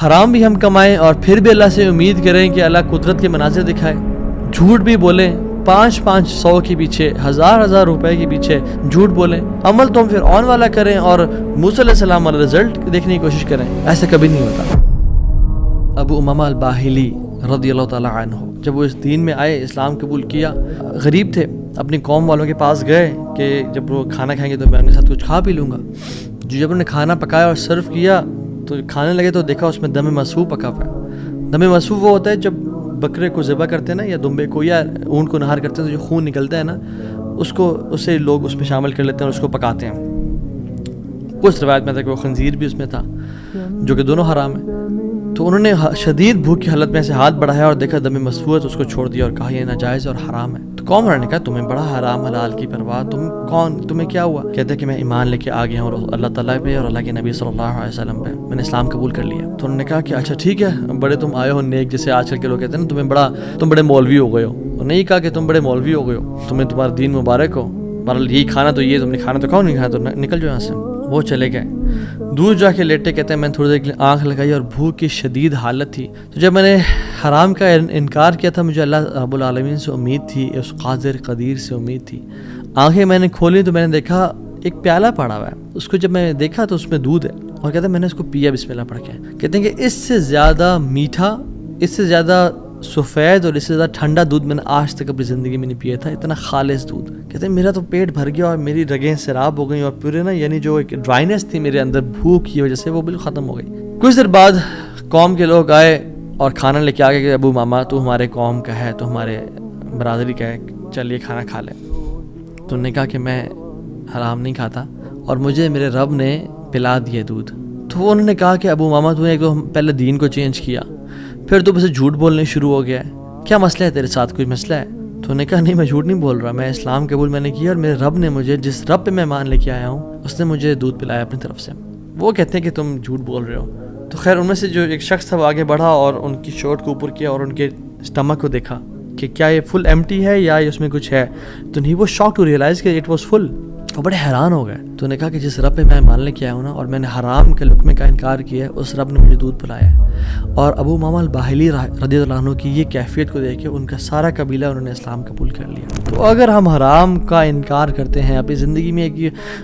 حرام بھی ہم کمائیں اور پھر بھی اللہ سے امید کریں کہ اللہ قدرت کے مناظر دکھائے. جھوٹ بھی بولیں 500 کے پیچھے 1000 روپے کے پیچھے جھوٹ بولیں. عمل تو ہم پھر آن والا کریں اور موسیٰ علیہ السلام والا رزلٹ دیکھنے کی کوشش کریں. ایسا کبھی نہیں ہوتا. ابو امامہ الباہلی رضی اللہ تعالیٰ عنہ جب وہ اس دین میں آئے، اسلام قبول کیا، غریب تھے، اپنی قوم والوں کے پاس گئے کہ جب وہ کھانا کھائیں گے تو میں ان کے ساتھ کچھ کھا پی لوں گا. جب انہوں نے کھانا پکایا اور سرو کیا تو کھانے لگے تو دیکھا اس میں دم مسفوح پکا ہوا ہے. دم مسفوح وہ ہوتا ہے جب بکرے کو ذبح کرتے ہیں نا، یا دمبے کو یا اونٹ کو نہار کرتے ہیں تو جو خون نکلتا ہے نا، اسے لوگ اس میں شامل کر لیتے ہیں اور اس کو پکاتے ہیں. کچھ روایت میں تھا کہ وہ خنزیر بھی اس میں تھا، جو کہ دونوں حرام ہیں. تو انہوں نے شدید بھوک کی حالت میں سے ہاتھ بڑھایا اور دیکھا دم مسفوح ہے تو اس کو چھوڑ دیا اور کہا یہ ناجائز اور حرام ہے. تو قوم والوں نے کہا تمہیں بڑا حرام حلال کی پرواہ، تم کون، تمہیں کیا ہوا؟ کہتے ہیں کہ میں ایمان لے کے آ گیا ہوں اللہ تعالیٰ پہ اور اللہ کے نبی صلی اللہ علیہ وسلم پہ، میں نے اسلام قبول کر لیا. تو انہوں نے کہا کہ اچھا ٹھیک ہے، بڑے تم آئے ہو نیک، جیسے آج کل کے لوگ کہتے ہیں نا تم بڑے مولوی ہو گئے ہو. اور نہیں کہا کہ تم بڑے مولوی ہو گئے ہو، تمہیں تمہارا دین مبارک ہو، بہرحال یہی کھانا تو یہ تم نے کھانا تو کھاؤ، نہیں کھانا تو نکل جاؤ یہاں سے. وہ چلے گئے. دور جا کے لیٹے کہتے ہیں میں تھوڑی دیر کے لیے آنکھ لگائی اور بھوک کی شدید حالت تھی. تو جب میں نے حرام کا انکار کیا تھا، مجھے اللہ رب العالمین سے امید تھی، اس قادر قدیر سے امید تھی. آنکھیں میں نے کھولی تو میں نے دیکھا ایک پیالہ پڑا ہوا ہے. اس کو جب میں دیکھا تو اس میں دودھ ہے، اور کہتے ہیں میں نے اس کو پیا بسم اللہ پڑھ کے. کہتے ہیں کہ اس سے زیادہ میٹھا، اس سے زیادہ سفید اور اس سے زیادہ ٹھنڈا دودھ میں نے آج تک اپنی زندگی میں نہیں پیا تھا. اتنا خالص دودھ. کہتے ہیں میرا تو پیٹ بھر گیا اور میری رگیں سیراب ہو گئیں اور پورے نا یعنی جو ایک ڈرائنیس تھی میرے اندر بھوک کی وجہ سے وہ بالکل ختم ہو گئی. کچھ دیر بعد قوم کے لوگ آئے اور کھانا لے کے آ گئے کہ ابو ماما تو ہمارے قوم کا ہے، تو ہمارے برادری کا ہے، چلیے کھانا کھا لیں. تو انہوں نے کہا کہ میں حرام نہیں کھاتا اور مجھے میرے رب نے پلا دیے دودھ. تو انہوں نے کہا کہ ابو ماما تو نے ایک تو پہلے دین کو چینج کیا، پھر تو بس جھوٹ بولنے شروع ہو گیا ہے، کیا مسئلہ ہے تیرے ساتھ، کوئی مسئلہ ہے؟ تو انہوں نے کہا نہیں میں جھوٹ نہیں بول رہا، میں اسلام قبول میں نے کیا اور میرے رب نے مجھے، جس رب پہ میں مان لے کے آیا ہوں، اس نے مجھے دودھ پلایا اپنی طرف سے. وہ کہتے ہیں کہ تم جھوٹ بول رہے ہو. تو خیر ان میں سے جو ایک شخص تھا وہ آگے بڑھا اور ان کی شرٹ کو اوپر کیا اور ان کے اسٹمک کو دیکھا کہ کیا یہ فل ایمٹی ہے یا اس میں کچھ ہے. تو نہیں، وہ شاک ٹو ریئلائز کہ اٹ واز فل. وہ بڑے حیران ہو گئے. تو انہوں نے کہا کہ جس رب پہ میں مان لے کے آیا ہوں نا اور میں نے حرام کے لقمے کا انکار کیا ہے، اس رب نے مجھے دودھ پلایا ہے. اور ابو امامہ الباہلی رضی اللہ عنہ کی یہ کیفیت کو دیکھ کے ان کا سارا قبیلہ انہوں نے اسلام قبول کر لیا. تو اگر ہم حرام کا انکار کرتے ہیں اپنی زندگی میں،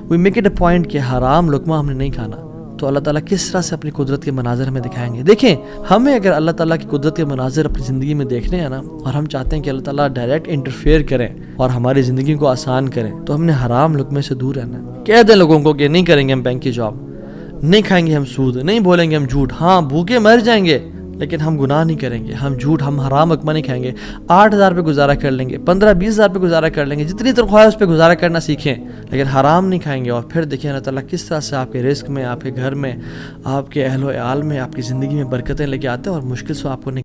we make it a point کہ حرام لقمہ ہم نے نہیں کھانا، تو اللہ تعالیٰ کس طرح سے اپنی قدرت کے مناظر ہمیں دکھائیں گے. دیکھیں ہمیں اگر اللہ تعالیٰ کی قدرت کے مناظر اپنی زندگی میں دیکھنے ہیں نا، اور ہم چاہتے ہیں کہ اللہ تعالیٰ ڈائریکٹ انٹرفیئر کریں اور ہماری زندگی کو آسان کریں، تو ہم نے حرام لقمے سے دور رہنا ہے. کہہ دیں لوگوں کو کہ نہیں کریں گے ہم بینک کی جاب، نہیں کھائیں گے ہم سود، نہیں بولیں گے ہم جھوٹ، ہاں بھوکے مر جائیں گے لیکن ہم گناہ نہیں کریں گے، ہم جھوٹ، ہم حرام لقمہ نہیں کھائیں گے. 8000 پہ گزارا کر لیں گے، 15-20 ہزار پہ گزارا کر لیں گے، جتنی تنخواہ ہے اس پہ گزارا کرنا سیکھیں، لیکن حرام نہیں کھائیں گے. اور پھر دیکھیں اللہ تعالیٰ کس طرح سے آپ کے رزق میں، آپ کے گھر میں، آپ کے اہل و عیال میں، آپ کی زندگی میں برکتیں لے کے آتے ہیں اور مشکل سے آپ کو